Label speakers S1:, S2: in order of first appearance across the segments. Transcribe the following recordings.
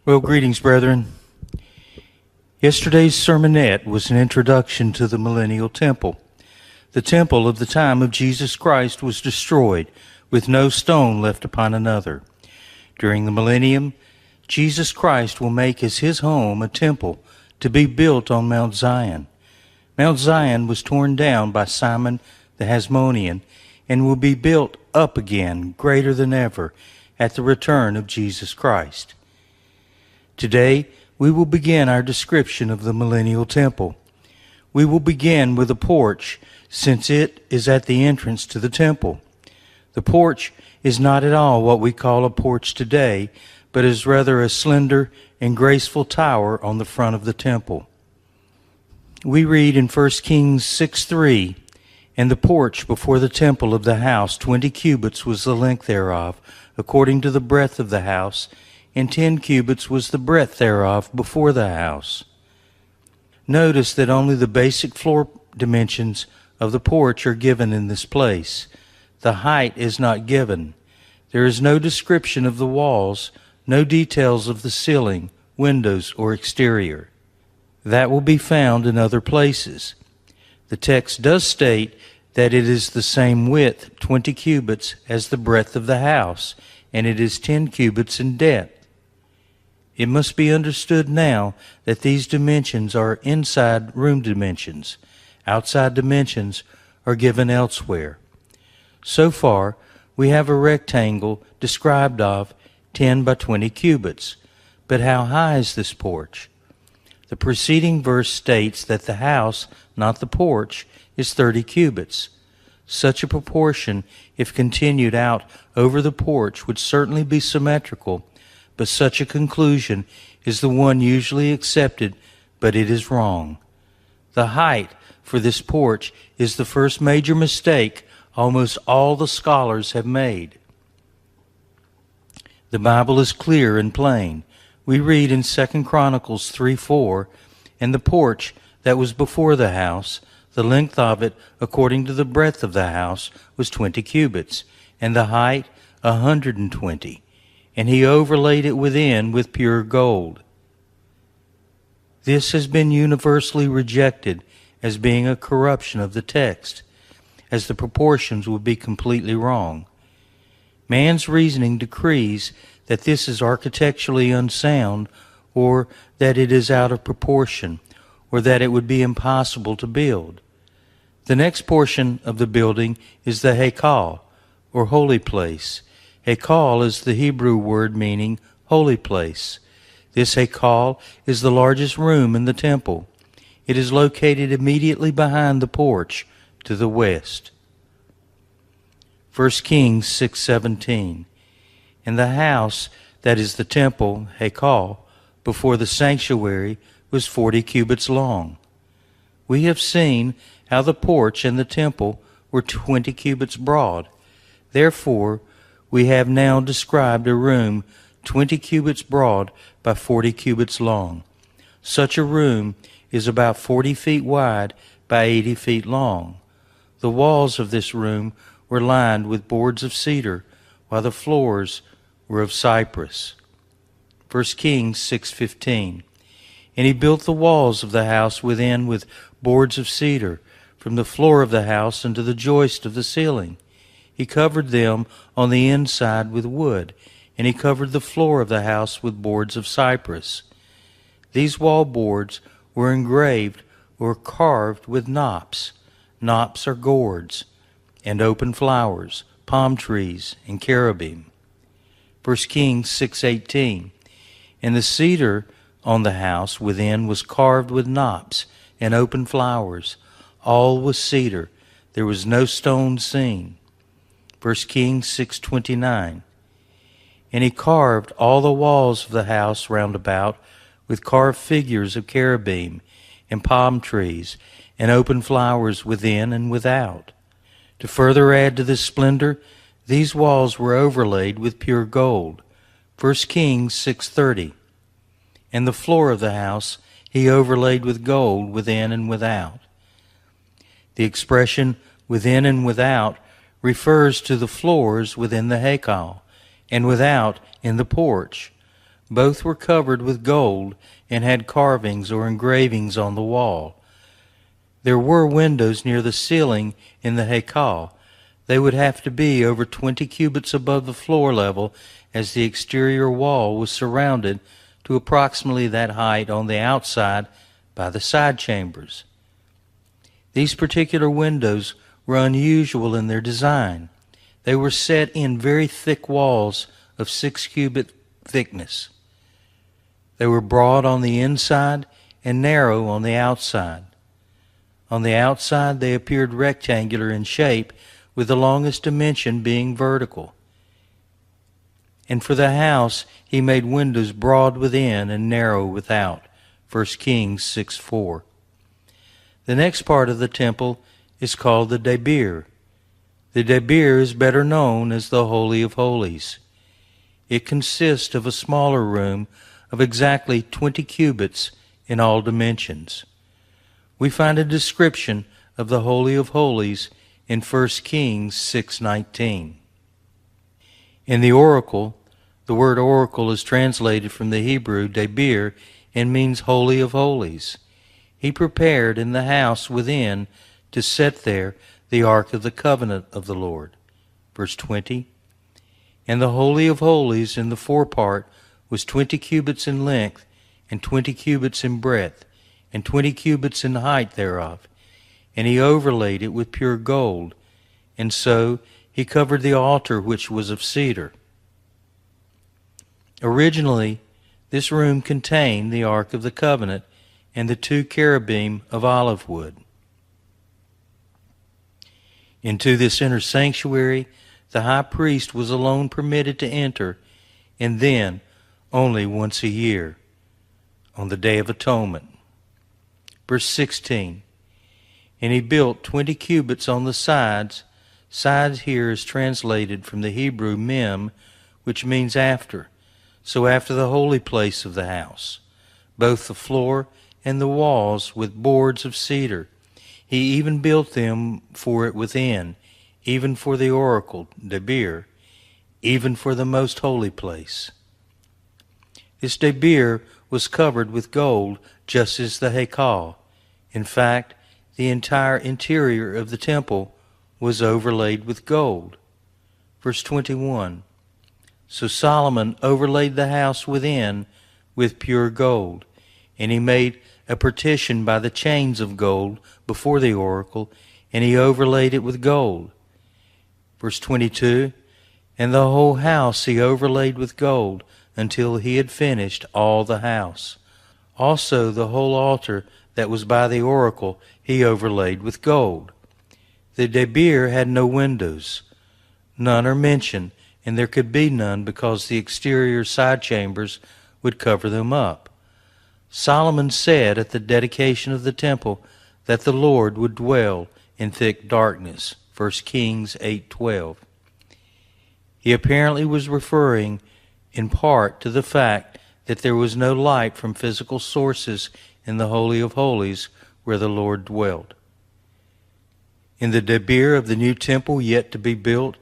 S1: Well, greetings, brethren. Yesterday's sermonette was an introduction to the Millennial Temple. The temple of the time of Jesus Christ was destroyed, with no stone left upon another. During the millennium, Jesus Christ will make as his home a temple to be built on Mount Zion. Mount Zion was torn down by Simon the Hasmonean and will be built up again, greater than ever, at the return of Jesus Christ. Today, we will begin our description of the Millennial Temple. We will begin with a porch, since it is at the entrance to the temple. The porch is not at all what we call a porch today, but is rather a slender and graceful tower on the front of the temple. We read in 1 Kings 6:3, "And the porch before the temple of the house 20 cubits was the length thereof, according to the breadth of the house, and 10 cubits was the breadth thereof before the house." Notice that only the basic floor dimensions of the porch are given in this place. The height is not given. There is no description of the walls, no details of the ceiling, windows, or exterior. That will be found in other places. The text does state that it is the same width, 20 cubits, as the breadth of the house, and it is 10 cubits in depth. It must be understood now that these dimensions are inside room dimensions. Outside dimensions are given elsewhere. So far, we have a rectangle described of 10 by 20 cubits. But how high is this porch? The preceding verse states that the house, not the porch, is 30 cubits. Such a proportion, if continued out over the porch, would certainly be symmetrical, but such a conclusion is the one usually accepted, but it is wrong. The height for this porch is the first major mistake almost all the scholars have made. The Bible is clear and plain. We read in 2 Chronicles 3:4, "And the porch that was before the house, the length of it according to the breadth of the house was 20 cubits, and the height 120. And he overlaid it within with pure gold." This has been universally rejected as being a corruption of the text, as the proportions would be completely wrong. Man's reasoning decrees that this is architecturally unsound, or that it is out of proportion, or that it would be impossible to build. The next portion of the building is the Hekal, or holy place. Hekal is the Hebrew word meaning holy place. This Hekal is the largest room in the temple. It is located immediately behind the porch to the west. 1 Kings 6:17, "And the house, that is the temple, Hekal, before the sanctuary, was 40 cubits long." We have seen how the porch and the temple were 20 cubits broad. Therefore, we have now described a room 20 cubits broad by 40 cubits long. Such a room is about 40 feet wide by 80 feet long. The walls of this room were lined with boards of cedar, while the floors were of cypress. 1 Kings 6:15, "And he built the walls of the house within with boards of cedar, from the floor of the house unto the joist of the ceiling. He covered them on the inside with wood, and he covered the floor of the house with boards of cypress." These wall boards were engraved or carved with knops. Knops are gourds, and open flowers, palm trees, and cherubim. 1 Kings 6:18, "And the cedar on the house within was carved with knops and open flowers. All was cedar. There was no stone seen." 1 Kings 6:29, "And he carved all the walls of the house round about with carved figures of cherubim and palm trees and open flowers within and without." To further add to this splendor, these walls were overlaid with pure gold. 1 Kings 6:30, "And the floor of the house he overlaid with gold within and without." The expression within and without refers to the floors within the Hekal and without in the porch. Both were covered with gold and had carvings or engravings on the wall. There were windows near the ceiling in the Hekal. They would have to be over 20 cubits above the floor level, as the exterior wall was surrounded to approximately that height on the outside by the side chambers. These particular windows were unusual in their design. They were set in very thick walls of 6-cubit thickness. They were broad on the inside and narrow on the outside. On the outside they appeared rectangular in shape, with the longest dimension being vertical. And for the house he made windows broad within and narrow without. 1 Kings 6:4. The next part of the temple is called the Debir. The Debir is better known as the Holy of Holies. It consists of a smaller room of exactly 20 cubits in all dimensions. We find a description of the Holy of Holies in 1 Kings 6:19. In the oracle, the word oracle is translated from the Hebrew Debir and means Holy of Holies. He prepared in the house within to set there the ark of the covenant of the Lord. Verse 20. And the Holy of Holies in the forepart was 20 cubits in length, and 20 cubits in breadth, and 20 cubits in height thereof. And he overlaid it with pure gold, and so he covered the altar which was of cedar. Originally, this room contained the Ark of the Covenant and the 2 cherubim of olive wood. Into this inner sanctuary, the high priest was alone permitted to enter, and then only once a year, on the Day of Atonement. Verse 16. And he built 20 cubits on the sides. Sides here is translated from the Hebrew mem, which means after. So after the holy place of the house, both the floor and the walls with boards of cedar. He even built them for it within, even for the oracle, Debir, even for the most holy place. This Debir was covered with gold, just as the Hekal. In fact, the entire interior of the temple was overlaid with gold. Verse 21. So Solomon overlaid the house within with pure gold, and he made a partition by the chains of gold before the oracle, and he overlaid it with gold. Verse 22. And the whole house he overlaid with gold until he had finished all the house. Also the whole altar that was by the oracle he overlaid with gold. The Debir had no windows. None are mentioned, and there could be none because the exterior side chambers would cover them up. Solomon said at the dedication of the temple that the Lord would dwell in thick darkness. 1 Kings 8:12. He apparently was referring in part to the fact that there was no light from physical sources in the Holy of Holies where the Lord dwelt. In the Debir of the new temple yet to be built,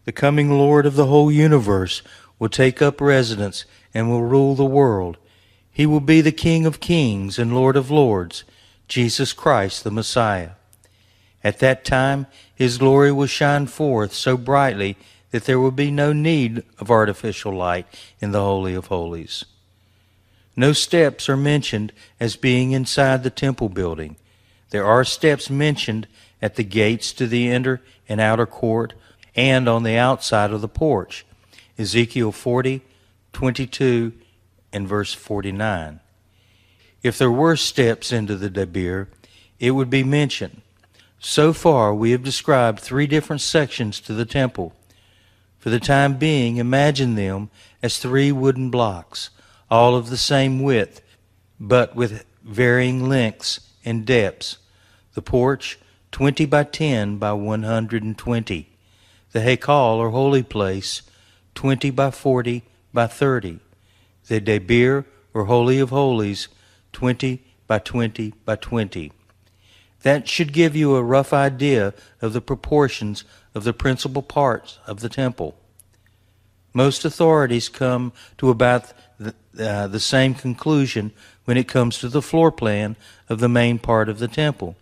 S1: the coming Lord of the whole universe will take up residence and will rule the world. He will be the King of kings and Lord of lords, Jesus Christ the Messiah. At that time, his glory will shine forth so brightly that there will be no need of artificial light in the Holy of Holies. No steps are mentioned as being inside the temple building. There are steps mentioned at the gates to the inner and outer court and on the outside of the porch. Ezekiel 40:22 and verse 49. If there were steps into the Debir, it would be mentioned. So far, we have described 3 different sections to the temple. For the time being, imagine them as 3 wooden blocks, all of the same width, but with varying lengths and depths. The porch, 20 by 10 by 120. The Hekal, or holy place, 20 by 40 by 30. The Debir, or Holy of Holies, 20 by 20 by 20. That should give you a rough idea of the proportions of the principal parts of the temple. Most authorities come to about the same conclusion when it comes to the floor plan of the main part of the temple.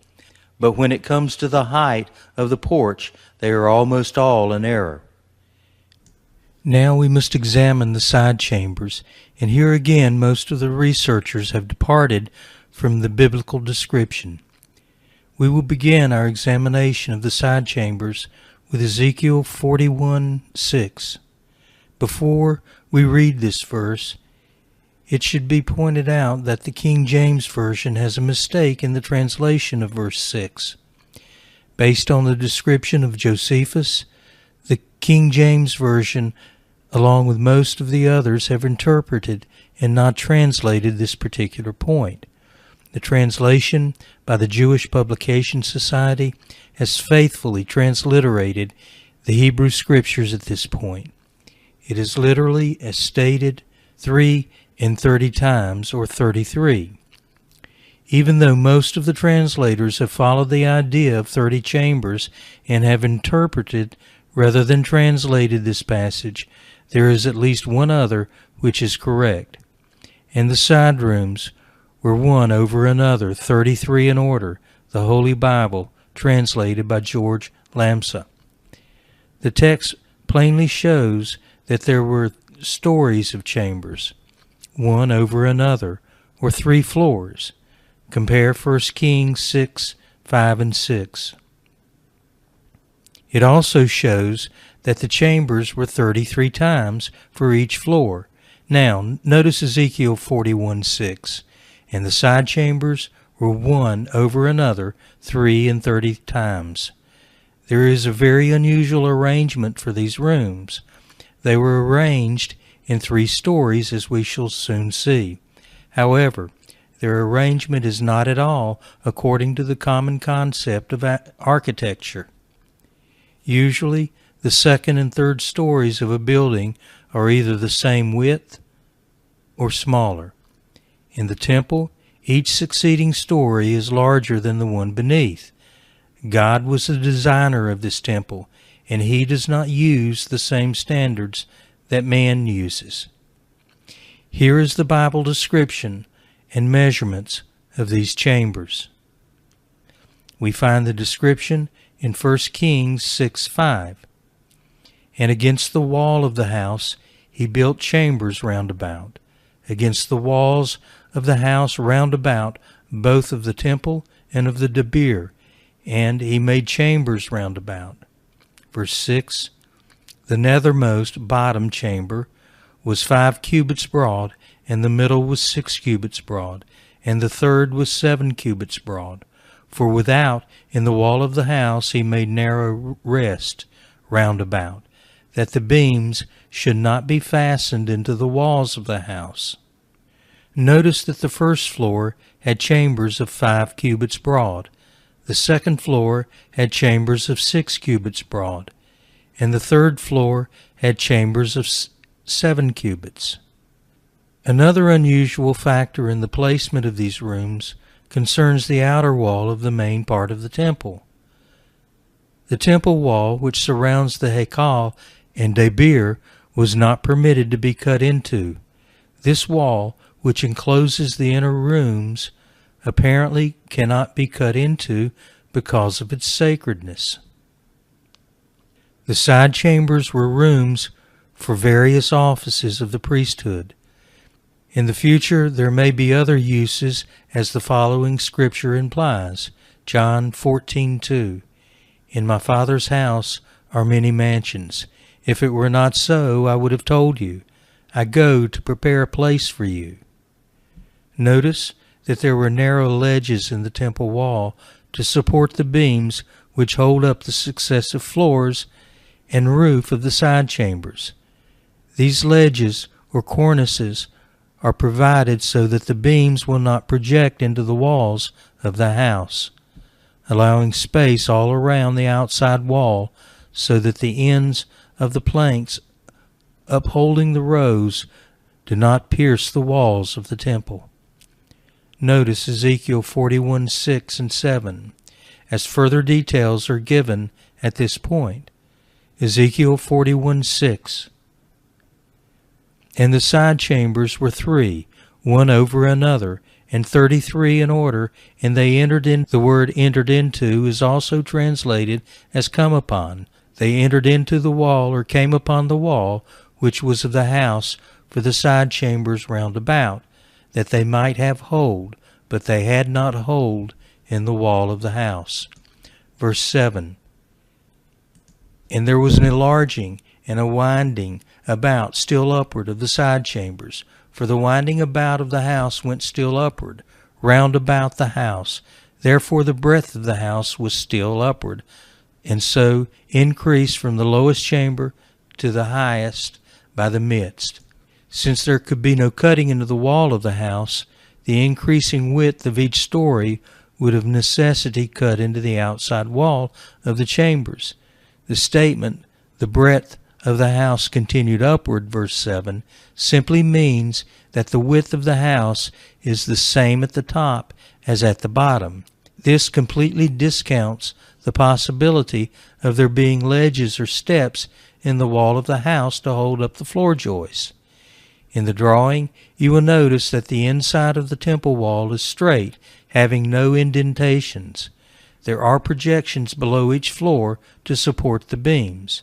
S1: But when it comes to the height of the porch, they are almost all in error. Now we must examine the side chambers, and here again most of the researchers have departed from the biblical description. We will begin our examination of the side chambers with Ezekiel 41:6. Before we read this verse, it should be pointed out that the King James Version has a mistake in the translation of verse 6. Based on the description of Josephus, the King James Version, along with most of the others, have interpreted and not translated this particular point. The translation by the Jewish Publication Society has faithfully transliterated the Hebrew Scriptures at this point. It is literally as stated 3 and 30 times, or 33. Even though most of the translators have followed the idea of 30 chambers and have interpreted rather than translated this passage, there is at least one other which is correct. And the side rooms were one over another, 33 in order, the Holy Bible, translated by George Lamsa. The text plainly shows that there were stories of chambers, one over another, or 3 floors. Compare 1 Kings 6:5 and 6. It also shows that the chambers were 33 times for each floor. Now, notice Ezekiel 41:6. And the side chambers were one over another 3 and 30 times. There is a very unusual arrangement for these rooms. They were arranged in 3 stories, as we shall soon see. However, their arrangement is not at all according to the common concept of architecture. Usually, the second and third stories of a building are either the same width or smaller. In the temple, each succeeding story is larger than the one beneath. God was the designer of this temple, and he does not use the same standards that man uses. Here is the Bible description and measurements of these chambers. We find the description in 1 Kings 6:5. And against the wall of the house he built chambers round about, against the walls of the house round about, both of the temple and of the debir, and he made chambers round about. Verse 6, the nethermost bottom chamber was 5 cubits broad, and the middle was 6 cubits broad, and the third was 7 cubits broad. For without, in the wall of the house, he made narrow rest round about, that the beams should not be fastened into the walls of the house. Notice that the first floor had chambers of 5 cubits broad. The second floor had chambers of 6 cubits broad, and the third floor had chambers of 7 cubits. Another unusual factor in the placement of these rooms concerns the outer wall of the main part of the temple. The temple wall, which surrounds the Hekal and Debir, was not permitted to be cut into. This wall, which encloses the inner rooms, apparently cannot be cut into because of its sacredness. The side chambers were rooms for various offices of the priesthood. In the future there may be other uses, as the following scripture implies. John 14:2. In my Father's house are many mansions. If it were not so, I would have told you. I go to prepare a place for you. Notice that there were narrow ledges in the temple wall to support the beams which hold up the successive floors and roof of the side chambers. These ledges, or cornices, are provided so that the beams will not project into the walls of the house, allowing space all around the outside wall so that the ends of the planks upholding the rows do not pierce the walls of the temple. Notice Ezekiel 41:6 and 7, as further details are given at this point. Ezekiel 41:6. And the side chambers were 3, one over another, and 33 in order, and they entered in. The word entered into is also translated as come upon. They entered into the wall, or came upon the wall, which was of the house, for the side chambers round about, that they might have hold, but they had not hold in the wall of the house. Verse 7. And there was an enlarging and a winding about still upward of the side chambers, for the winding about of the house went still upward, round about the house. Therefore the breadth of the house was still upward, and so increased from the lowest chamber to the highest by the midst. Since there could be no cutting into the wall of the house, the increasing width of each story would of necessity cut into the outside wall of the chambers. The statement, the breadth of the house continued upward, verse 7, simply means that the width of the house is the same at the top as at the bottom. This completely discounts the possibility of there being ledges or steps in the wall of the house to hold up the floor joists. In the drawing, you will notice that the inside of the temple wall is straight, having no indentations. There are projections below each floor to support the beams.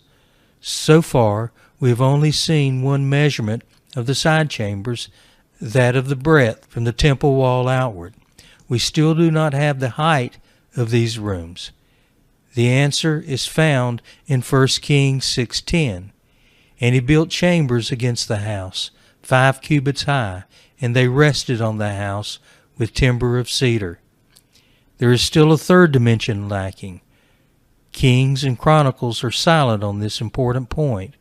S1: So far, we have only seen one measurement of the side chambers, that of the breadth from the temple wall outward. We still do not have the height of these rooms. The answer is found in 1 Kings 6:10. And he built chambers against the house, 5 cubits high, and they rested on the house with timber of cedar. There is still a third dimension lacking. Kings and Chronicles are silent on this important point.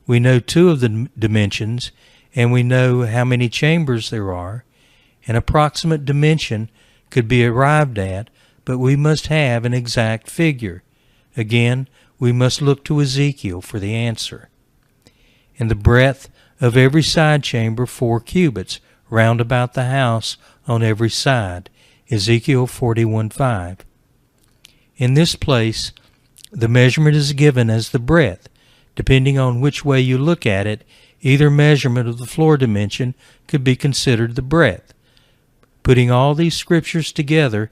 S1: We know 2 of the dimensions, and we know how many chambers there are. An approximate dimension could be arrived at, but we must have an exact figure. Again, we must look to Ezekiel for the answer. And the breadth of every side chamber 4 cubits, round about the house on every side. Ezekiel 41:5. In this place, the measurement is given as the breadth. Depending on which way you look at it, either measurement of the floor dimension could be considered the breadth. Putting all these scriptures together,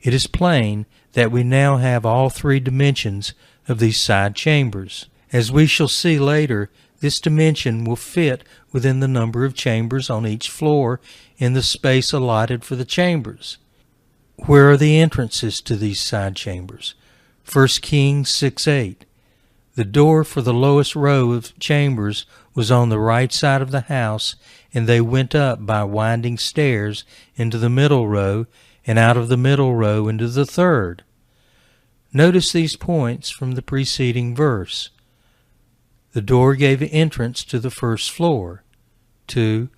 S1: it is plain that we now have all 3 dimensions of these side chambers. As we shall see later, this dimension will fit within the number of chambers on each floor in the space allotted for the chambers. Where are the entrances to these side chambers? 1 Kings 6:8. The door for the lowest row of chambers was on the right side of the house, and they went up by winding stairs into the middle row, and out of the middle row into the third. Notice these points from the preceding verse. The door gave entrance to the first floor. 2.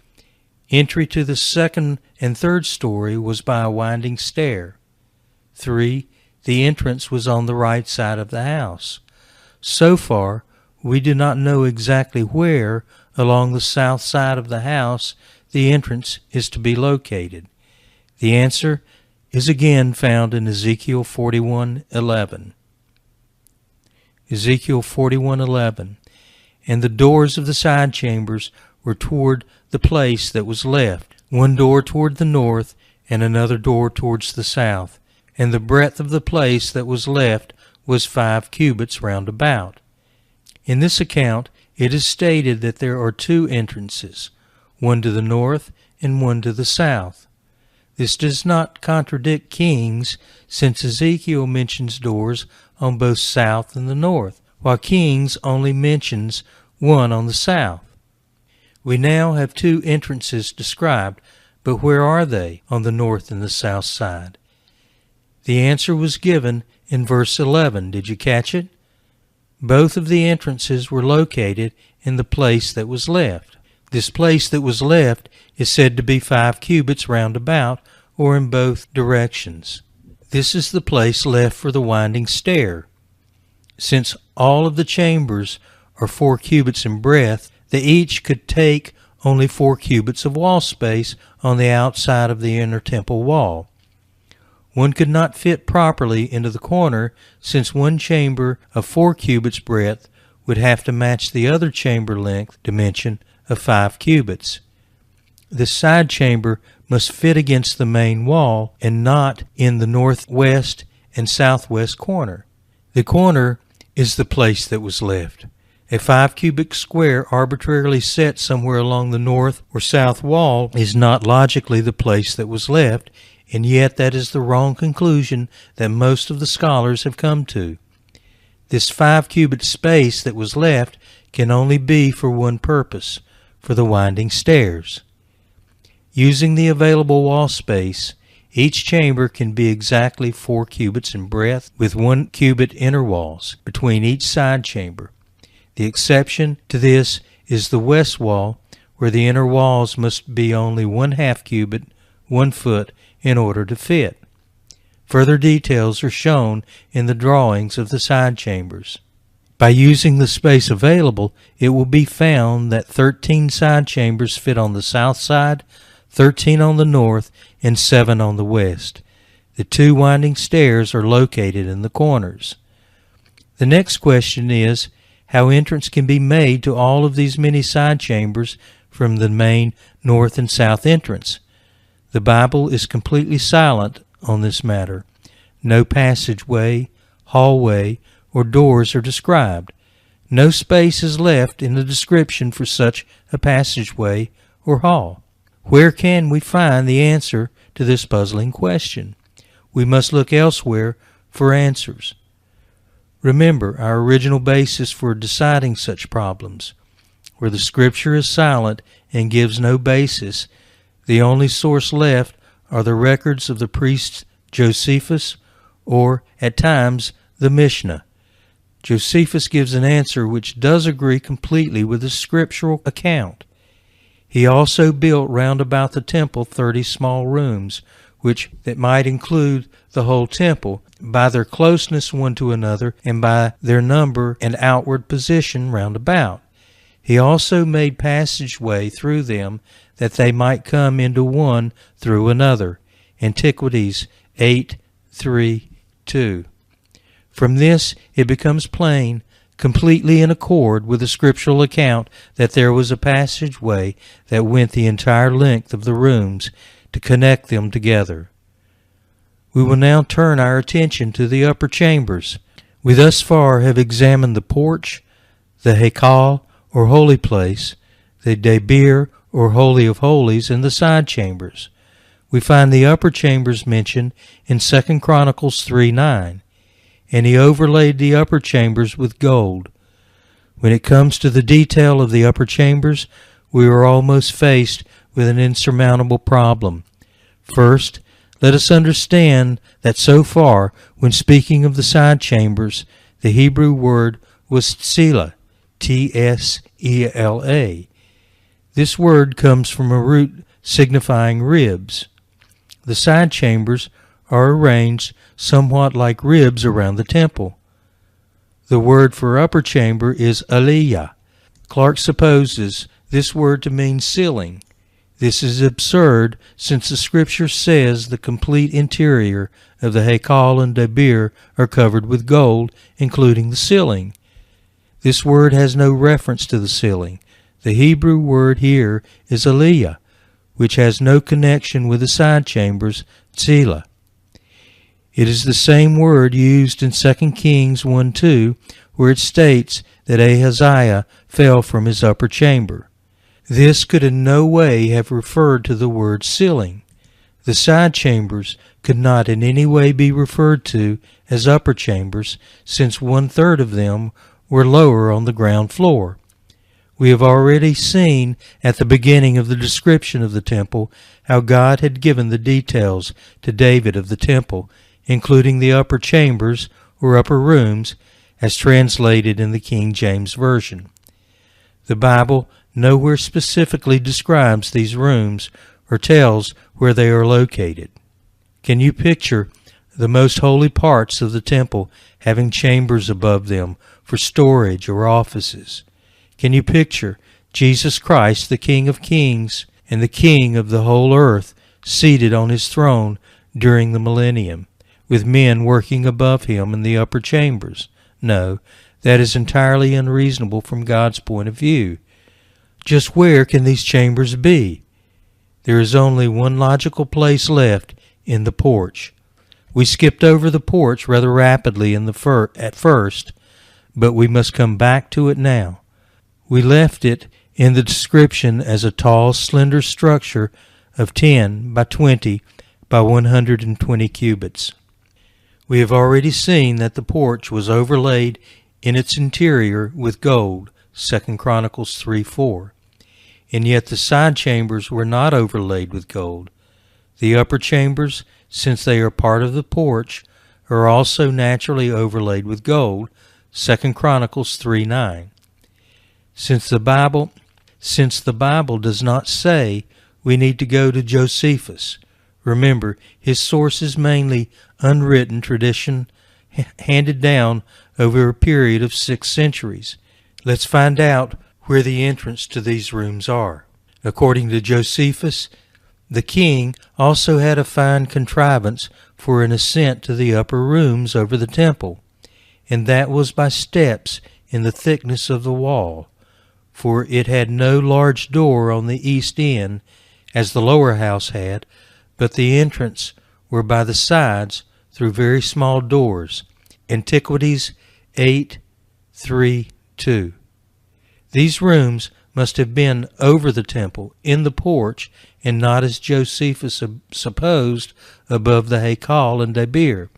S1: Entry to the second and third story was by a winding stair. 3. The entrance was on the right side of the house. So far, we do not know exactly where along the south side of the house the entrance is to be located. The answer is again found in Ezekiel 41:11. Ezekiel 41:11. And the doors of the side chambers were toward the place that was left, one door toward the north and another door towards the south. And the breadth of the place that was left was 5 cubits round about. In this account, it is stated that there are 2 entrances, one to the north and one to the south. This does not contradict Kings, since Ezekiel mentions doors on both south and the north, while Kings only mentions one on the south. We now have 2 entrances described, but where are they on the north and the south side? The answer was given in verse 11. Did you catch it? Both of the entrances were located in the place that was left. This place that was left is said to be 5 cubits round about, or in both directions. This is the place left for the winding stair. Since all of the chambers are 4 cubits in breadth, they each could take only 4 cubits of wall space on the outside of the inner temple wall. One could not fit properly into the corner, since one chamber of 4 cubits breadth would have to match the other chamber length dimension of 5 cubits. This side chamber must fit against the main wall and not in the northwest and southwest corner. The corner is the place that was left. A 5 cubic square arbitrarily set somewhere along the north or south wall is not logically the place that was left, and yet that is the wrong conclusion that most of the scholars have come to. This 5 cubit space that was left can only be for one purpose, for the winding stairs. Using the available wall space, each chamber can be exactly 4 cubits in breadth with 1 cubit inner walls between each side chamber. The exception to this is the west wall, where the inner walls must be only 1/2 cubit, 1 foot, in order to fit. Further details are shown in the drawings of the side chambers. By using the space available, it will be found that 13 side chambers fit on the south side, 13 on the north, and 7 on the west. The 2 winding stairs are located in the corners. The next question is how entrance can be made to all of these many side chambers from the main north and south entrance. The Bible is completely silent on this matter. No passageway, hallway, or doors are described. No space is left in the description for such a passageway or hall. Where can we find the answer to this puzzling question? We must look elsewhere for answers. Remember our original basis for deciding such problems. Where the Scripture is silent and gives no basis, the only source left are the records of the priest Josephus, or, at times, the Mishnah. Josephus gives an answer which does agree completely with the scriptural account. He also built round about the temple 30 small rooms, that might include the whole temple, by their closeness one to another and by their number and outward position round about. He also made passageway through them, that they might come into one through another. Antiquities 8:3-2. From this it becomes plain, completely in accord with the scriptural account, that there was a passageway that went the entire length of the rooms to connect them together. We will now turn our attention to the upper chambers. We thus far have examined the porch, the Hekal, or holy place, the Debir, or Holy of Holies, and the side chambers. We find the upper chambers mentioned in 2 Chronicles 3:9, and he overlaid the upper chambers with gold. When it comes to the detail of the upper chambers, we are almost faced with an insurmountable problem. First, let us understand that so far, when speaking of the side chambers, the Hebrew word was tsela, T-S-E-L-A. This word comes from a root signifying ribs. The side chambers are arranged somewhat like ribs around the temple. The word for upper chamber is aliyah. Clark supposes this word to mean ceiling. This is absurd, since the Scripture says the complete interior of the Hekal and Debir are covered with gold, including the ceiling. This word has no reference to the ceiling. The Hebrew word here is aliyah, which has no connection with the side chambers, tsela. It is the same word used in 2 Kings 1:2, where it states that Ahaziah fell from his upper chamber. This could in no way have referred to the word ceiling. The side chambers could not in any way be referred to as upper chambers, since 1/3 of them were lower on the ground floor. We have already seen at the beginning of the description of the temple how God had given the details to David of the temple, including the upper chambers or upper rooms, as translated in the King James Version. The Bible nowhere specifically describes these rooms or tells where they are located. Can you picture the most holy parts of the temple having chambers above them for storage or offices? Can you picture Jesus Christ, the King of Kings and the King of the whole earth, seated on his throne during the millennium, with men working above him in the upper chambers? No, that is entirely unreasonable from God's point of view. Just where can these chambers be? There is only one logical place left, in the porch. We skipped over the porch rather rapidly at first, but we must come back to it now. We left it in the description as a tall, slender structure of 10 by 20 by 120 cubits. We have already seen that the porch was overlaid in its interior with gold, 2 Chronicles 3:4. And yet the side chambers were not overlaid with gold. The upper chambers, since they are part of the porch, are also naturally overlaid with gold, 2 Chronicles 3:9. Since the Bible does not say we need to go to Josephus. Remember, his source is mainly unwritten tradition handed down over a period of 6 centuries. Let's find out where the entrance to these rooms are. According to Josephus, the king also had a fine contrivance for an ascent to the upper rooms over the temple, and that was by steps in the thickness of the wall, for it had no large door on the east end, as the lower house had, but the entrance were by the sides through very small doors. Antiquities 8:3-2. These rooms must have been over the temple, in the porch, and not as Josephus supposed above the Haikal and Debir,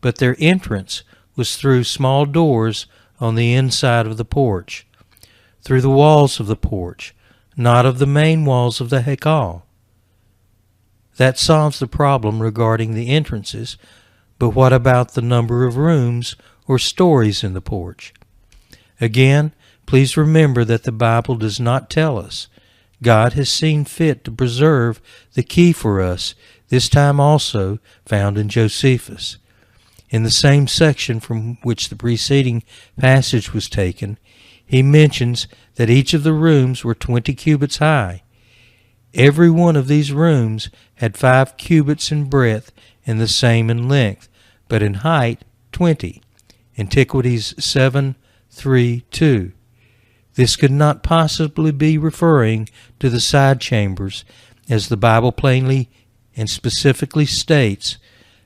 S1: but their entrance was through small doors on the inside of the porch, through the walls of the porch, not of the main walls of the Haikal. That solves the problem regarding the entrances, but what about the number of rooms or stories in the porch? Again, please remember that the Bible does not tell us. God has seen fit to preserve the key for us, this time also found in Josephus. In the same section from which the preceding passage was taken, he mentions that each of the rooms were 20 cubits high. Every one of these rooms had 5 cubits in breadth and the same in length, but in height 20. Antiquities 7:3-2. This could not possibly be referring to the side chambers, as the Bible plainly and specifically states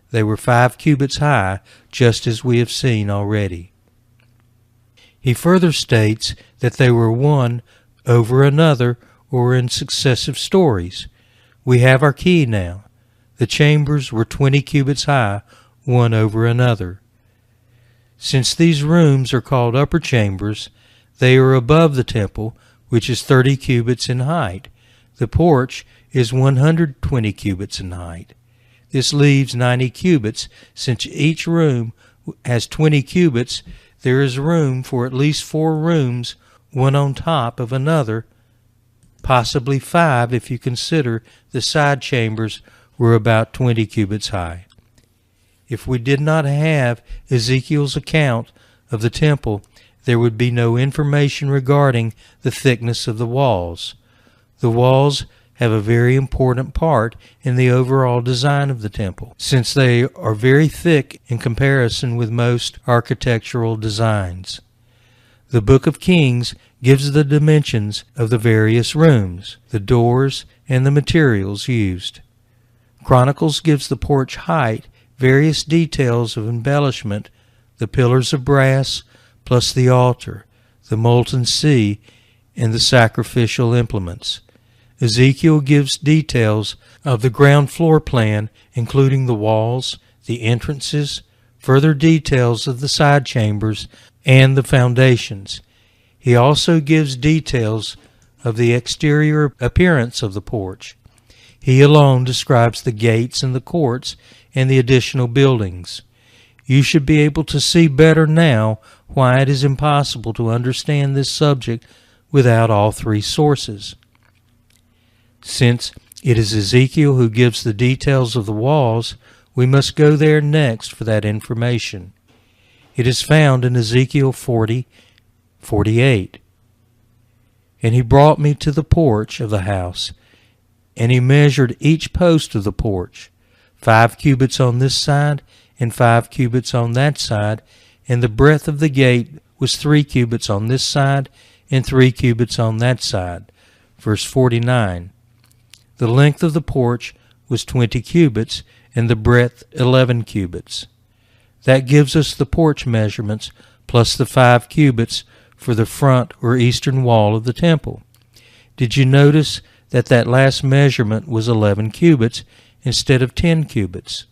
S1: they were 5 cubits high, just as we have seen already. He further states that they were one over another or in successive stories. We have our key now. The chambers were 20 cubits high, one over another. Since these rooms are called upper chambers, they are above the temple, which is 30 cubits in height. The porch is 120 cubits in height. This leaves 90 cubits. Since each room has 20 cubits, there is room for at least 4 rooms, one on top of another, possibly 5 if you consider the side chambers were about 20 cubits high. If we did not have Ezekiel's account of the temple, there would be no information regarding the thickness of the walls. The walls have a very important part in the overall design of the temple, since they are very thick in comparison with most architectural designs. The Book of Kings gives the dimensions of the various rooms, the doors, and the materials used. Chronicles gives the porch height, various details of embellishment, the pillars of brass, plus the altar, the molten sea, and the sacrificial implements. Ezekiel gives details of the ground floor plan, including the walls, the entrances, further details of the side chambers, and the foundations. He also gives details of the exterior appearance of the porch. He alone describes the gates and the courts and the additional buildings. You should be able to see better now why it is impossible to understand this subject without all 3 sources. Since it is Ezekiel who gives the details of the walls, we must go there next for that information. It is found in Ezekiel 40:48. And he brought me to the porch of the house, and he measured each post of the porch, 5 cubits on this side and 5 cubits on that side, and the breadth of the gate was 3 cubits on this side and 3 cubits on that side. Verse 49. The length of the porch was 20 cubits, and the breadth 11 cubits. That gives us the porch measurements plus the 5 cubits for the front or eastern wall of the temple. Did you notice that that last measurement was 11 cubits instead of 10 cubits?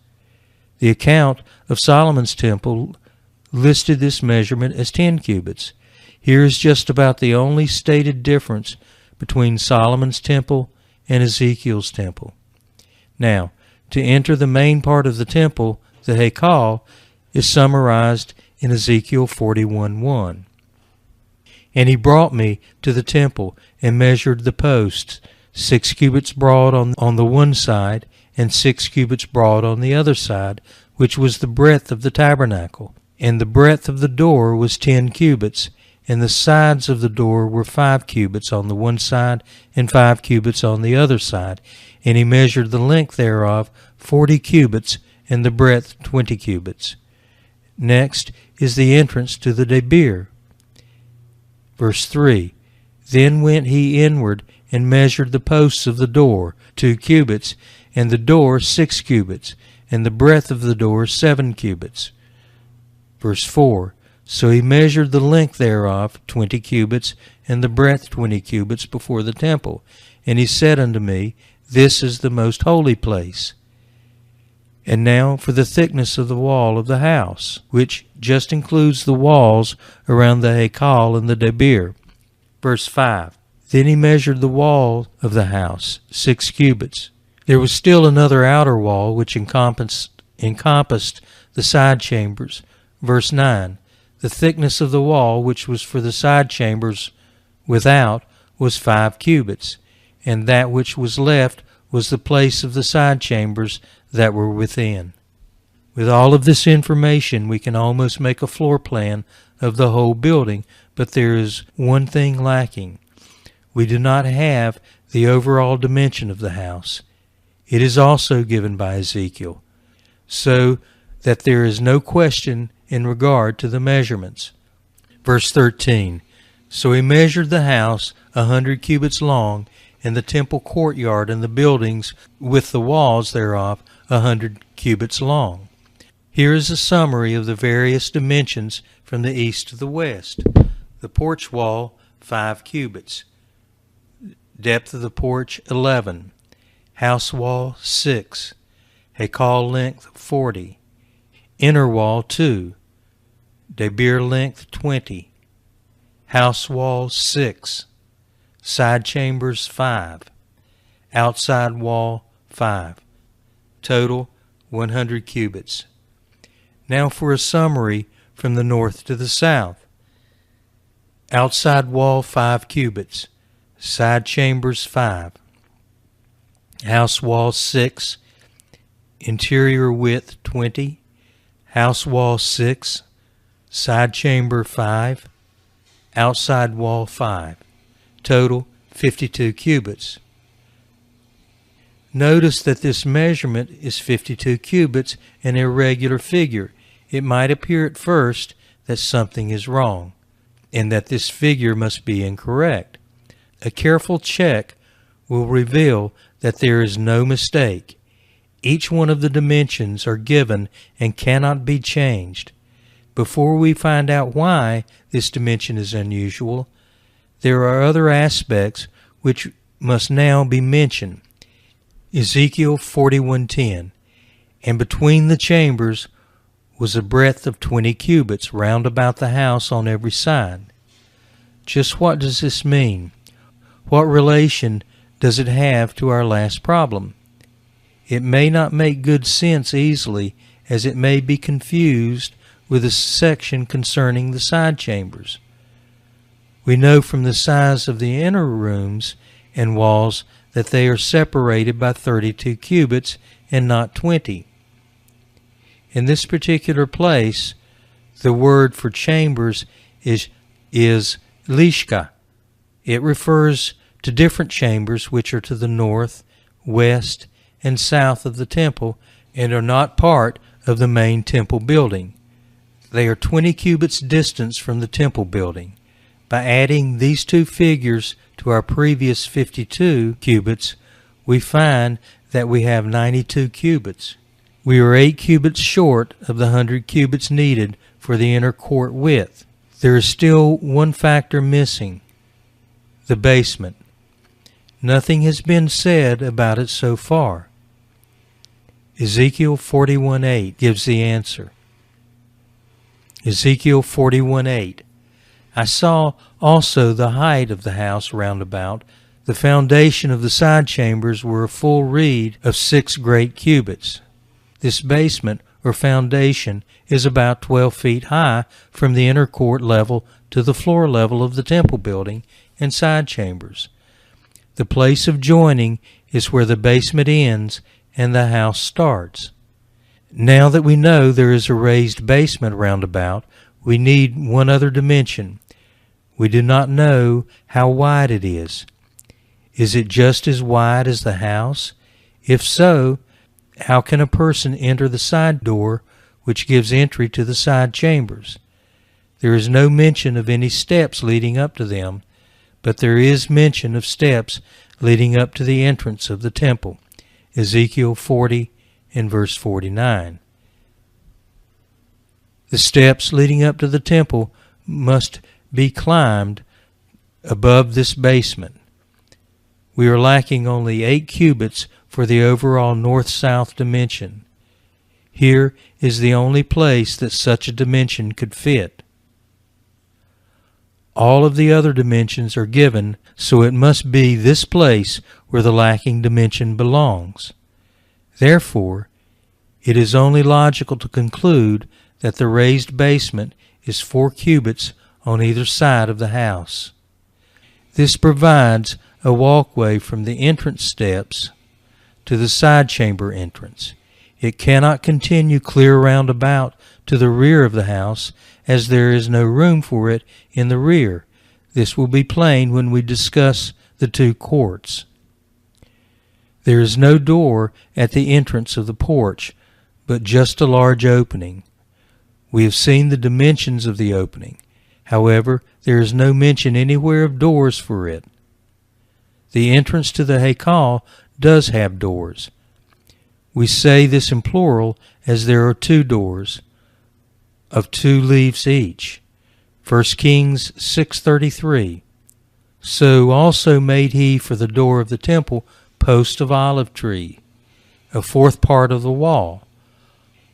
S1: The account of Solomon's temple listed this measurement as 10 cubits. Here is just about the only stated difference between Solomon's temple and Ezekiel's temple. Now, to enter the main part of the temple, the Hekal, is summarized in Ezekiel 41:1. And he brought me to the temple and measured the posts, 6 cubits broad on the one side, and 6 cubits broad on the other side, which was the breadth of the tabernacle. And the breadth of the door was 10 cubits, and the sides of the door were 5 cubits on the one side and 5 cubits on the other side. And he measured the length thereof 40 cubits, and the breadth 20 cubits. Next is the entrance to the debir. Verse 3. Then went he inward and measured the posts of the door, 2 cubits, and the door 6 cubits, and the breadth of the door 7 cubits. Verse 4. So he measured the length thereof 20 cubits, and the breadth 20 cubits before the temple. And he said unto me, This is the most holy place. And now for the thickness of the wall of the house, which just includes the walls around the Hekal and the debir. Verse 5. Then he measured the wall of the house, 6 cubits. There was still another outer wall which encompassed the side chambers. Verse 9. The thickness of the wall which was for the side chambers without was 5 cubits, and that which was left was the place of the side chambers that were within. With all of this information, we can almost make a floor plan of the whole building, but there is one thing lacking. We do not have the overall dimension of the house. It is also given by Ezekiel, so that there is no question in regard to the measurements. Verse 13. So he measured the house 100 cubits long, and the temple courtyard and the buildings with the walls thereof 100 cubits long. Here is a summary of the various dimensions from the east to the west. The porch wall 5 cubits. Depth of the porch 11. House wall 6. Hekal length 40. Inner wall 2. Debir length 20. House wall 6. Side chambers 5. Outside wall 5. Total 100 cubits. Now for a summary from the north to the south. Outside wall 5 cubits. Side chambers 5. House wall 6. Interior width 20. House wall 6. Side chamber 5. Outside wall 5. Total 52 cubits. Notice that this measurement is 52 cubits, an irregular figure. It might appear at first that something is wrong, and that this figure must be incorrect. A careful check will reveal that there is no mistake. Each one of the dimensions are given and cannot be changed. Before we find out why this dimension is unusual, there are other aspects which must now be mentioned. Ezekiel 41:10, and between the chambers was a breadth of 20 cubits round about the house on every side. Just what does this mean? What relation does it have to our last problem? It may not make good sense easily, as it may be confused with a section concerning the side chambers. We know from the size of the inner rooms and walls that they are separated by 32 cubits and not 20. In this particular place, the word for chambers is lishka. It refers to different chambers which are to the north, west, and south of the temple and are not part of the main temple building. They are 20 cubits distance from the temple building. By adding these two figures to our previous 52 cubits, we find that we have 92 cubits. We are 8 cubits short of the 100 cubits needed for the inner court width. There is still one factor missing: the basement. Nothing has been said about it so far. Ezekiel 41:8 gives the answer. Ezekiel 41:8. I saw also the height of the house round about. The foundation of the side chambers were a full reed of 6 great cubits. This basement or foundation is about 12 feet high from the inner court level to the floor level of the temple building and side chambers. The place of joining is where the basement ends and the house starts. Now that we know there is a raised basement roundabout, we need one other dimension. We do not know how wide it is. Is it just as wide as the house? If so, how can a person enter the side door which gives entry to the side chambers? There is no mention of any steps leading up to them, but there is mention of steps leading up to the entrance of the temple. Ezekiel 40 and verse 49. The steps leading up to the temple must be climbed above this basement. We are lacking only 8 cubits for the overall north-south dimension. Here is the only place that such a dimension could fit. All of the other dimensions are given, so it must be this place where the lacking dimension belongs. Therefore, it is only logical to conclude that the raised basement is 4 cubits on either side of the house. This provides a walkway from the entrance steps to the side chamber entrance. It cannot continue clear round about to the rear of the house, as there is no room for it in the rear. This will be plain when we discuss the 2 courts. There is no door at the entrance of the porch, but just a large opening. We have seen the dimensions of the opening. However, there is no mention anywhere of doors for it. The entrance to the Haykal does have doors. We say this in plural as there are 2 doors of 2 leaves each. 1 Kings 6:33. So also made he for the door of the temple post of olive tree, a 4th part of the wall,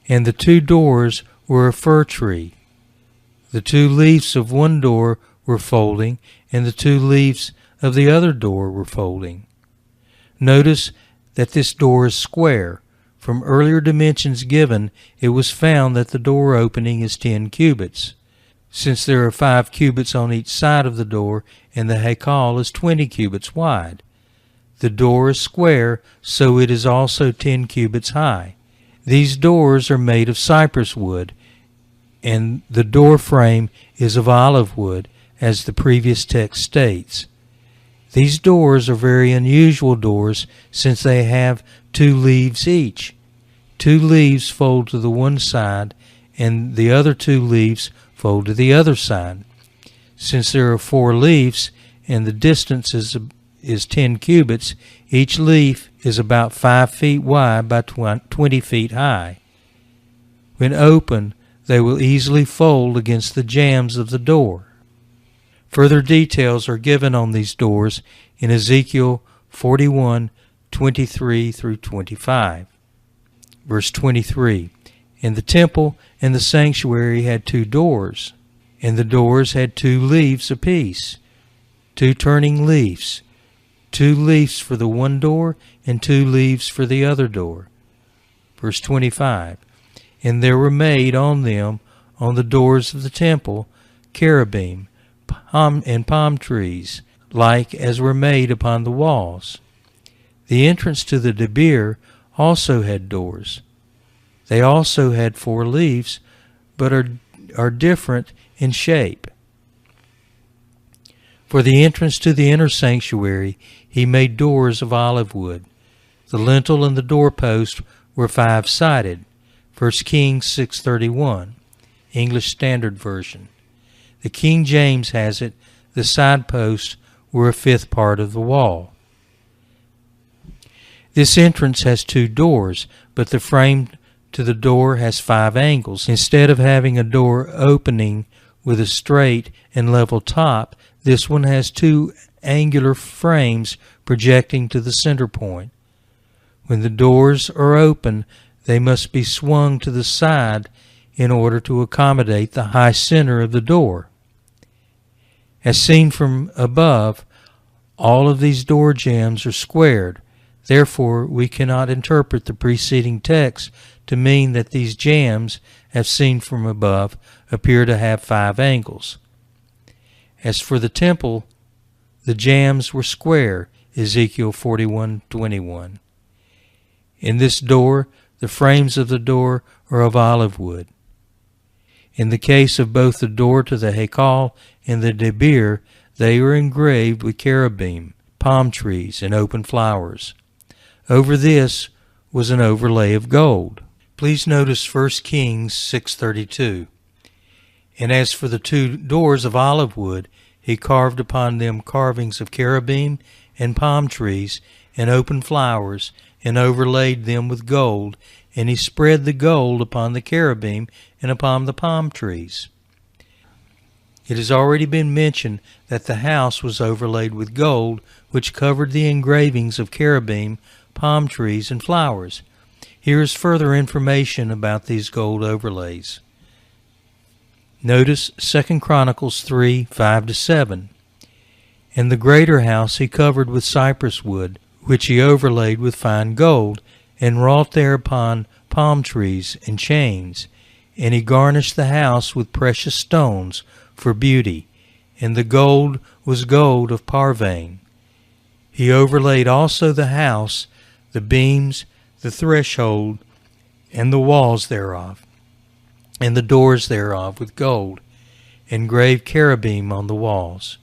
S1: and the 2 doors were a fir tree. The 2 leaves of one door were folding, and the 2 leaves of the other door were folding. Notice that this door is square. From earlier dimensions given, it was found that the door opening is 10 cubits. Since there are 5 cubits on each side of the door, and the Haykal is 20 cubits wide. The door is square, so it is also 10 cubits high. These doors are made of cypress wood, and the door frame is of olive wood, as the previous text states. These doors are very unusual doors, since they have 2 leaves each. 2 leaves fold to the one side, and the other 2 leaves fold to the other side. Since there are 4 leaves, and the distance is 10 cubits, each leaf is about 5 feet wide by 20 feet high. When open, they will easily fold against the jambs of the door. Further details are given on these doors in Ezekiel 41:23 through 25. Verse 23, and the temple and the sanctuary had 2 doors, and the doors had 2 leaves apiece, 2 turning leaves, 2 leaves for the one door and 2 leaves for the other door. Verse 25, and there were made on them, on the doors of the temple, cherubim, and palm trees, like as were made upon the walls. The entrance to the debir also had doors. They also had 4 leaves, but are different in shape. For the entrance to the inner sanctuary, he made doors of olive wood. The lintel and the doorpost were 5-sided. 1 Kings 6:31, English Standard Version. The King James has it, the The side posts were a fifth part of the wall. This entrance has 2 doors, but the frame to the door has 5 angles. Instead of having a door opening with a straight and level top, this one has 2 angular frames projecting to the center point. When the doors are open, they must be swung to the side in order to accommodate the high center of the door. As seen from above, all of these door jambs are squared. Therefore, we cannot interpret the preceding text to mean that these jambs, as seen from above, appear to have 5 angles. As for the temple, the jambs were square, Ezekiel 41:21. In this door, the frames of the door are of olive wood. In the case of both the door to the Hekal and the Debir, they are engraved with cherubim, palm trees, and open flowers. Over this was an overlay of gold. Please notice 1 Kings 6:32. And as for the 2 doors of olive wood, he carved upon them carvings of cherubim and palm trees and open flowers, and overlaid them with gold, and he spread the gold upon the cherubim and upon the palm trees. It has already been mentioned that the house was overlaid with gold, which covered the engravings of cherubim, palm trees, and flowers. Here is further information about these gold overlays. Notice 2 Chronicles 3:5-7. And the greater house he covered with cypress wood, which he overlaid with fine gold, and wrought thereupon palm trees and chains. And he garnished the house with precious stones for beauty, and the gold was gold of Parvain. He overlaid also the house, the beams, the threshold, and the walls thereof, and the doors thereof with gold, and graved cherubim on the walls.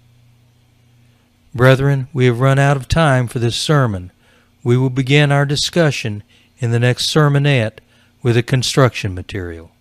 S1: Brethren, we have run out of time for this sermon. We will begin our discussion in the next sermonette with a construction material.